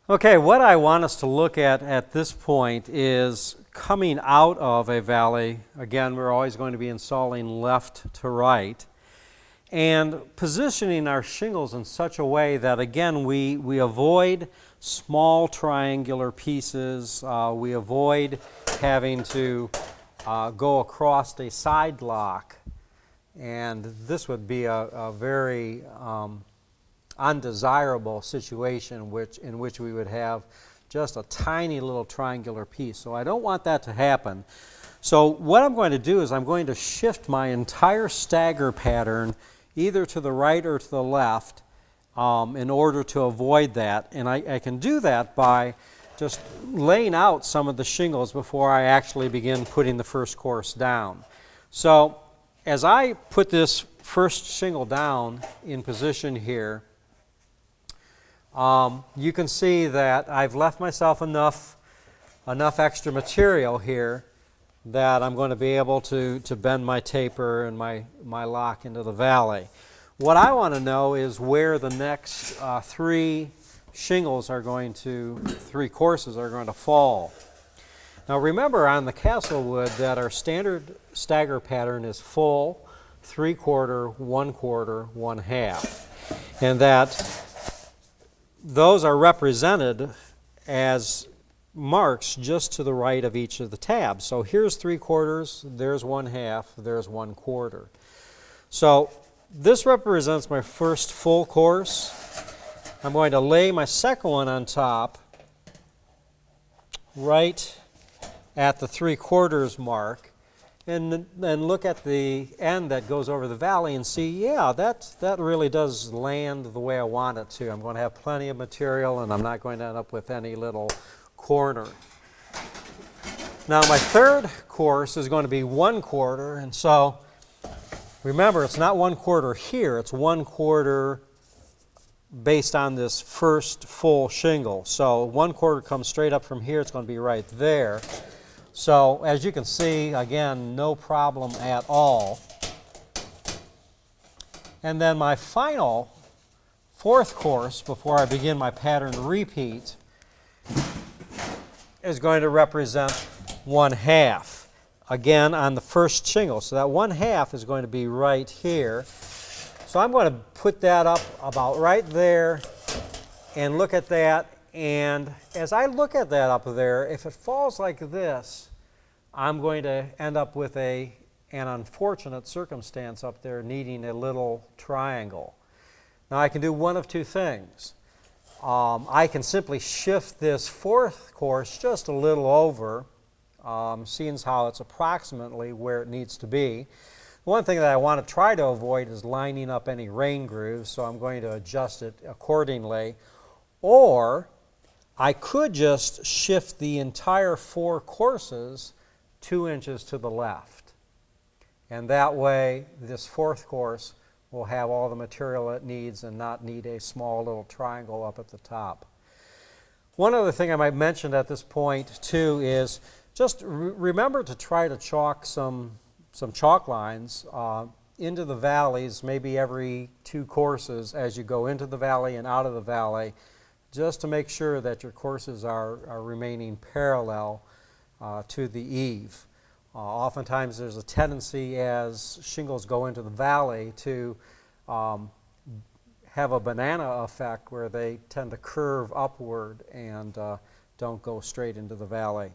Okay, what I want us to look at this point is coming out of a valley. Again, we're always going to be installing left to right, and positioning our shingles in such a way that, again, we avoid small triangular pieces. We avoid having to go across a side lock, and this would be a very undesirable situation in which we would have just a tiny little triangular piece. So I don't want that to happen. So what I'm going to do is I'm going to shift my entire stagger pattern either to the right or to the left in order to avoid that. And I can do that by just laying out some of the shingles before I actually begin putting the first course down. So as I put this first shingle down in position here, you can see that I've left myself enough extra material here that I'm going to be able to bend my taper and my lock into the valley. What I want to know is where the next three courses are going to fall. Now remember on the Castlewood that our standard stagger pattern is full, 3/4, 1/4, 1/2, and that those are represented as marks just to the right of each of the tabs. So here's 3/4, there's 1/2, there's 1/4. So this represents my first full course. I'm going to lay my second one on top right at the 3/4 mark, and then look at the end that goes over the valley and see, yeah, that really does land the way I want it to. I'm going to have plenty of material and I'm not going to end up with any little corner. Now my third course is going to be 1/4, and so remember, it's not 1/4 here, it's 1/4 based on this first full shingle. So 1/4 comes straight up from here, it's going to be right there. So as you can see, again, no problem at all. And then my final fourth course before I begin my pattern repeat is going to represent 1/2, again on the first shingle. So that 1/2 is going to be right here. So I'm going to put that up about right there and look at that. And as I look at that up there, if it falls like this, I'm going to end up with an unfortunate circumstance up there needing a little triangle. Now I can do one of two things. I can simply shift this fourth course just a little over, seeing how it's approximately where it needs to be. One thing that I want to try to avoid is lining up any rain grooves, so I'm going to adjust it accordingly. Or I could just shift the entire 4 courses 2 inches to the left. And that way, this fourth course will have all the material it needs and not need a small little triangle up at the top. One other thing I might mention at this point, too, is just remember to try to chalk some chalk lines into the valleys, maybe every 2 courses as you go into the valley and out of the valley, just to make sure that your courses are remaining parallel to the eave. Oftentimes there's a tendency as shingles go into the valley to have a banana effect where they tend to curve upward and don't go straight into the valley.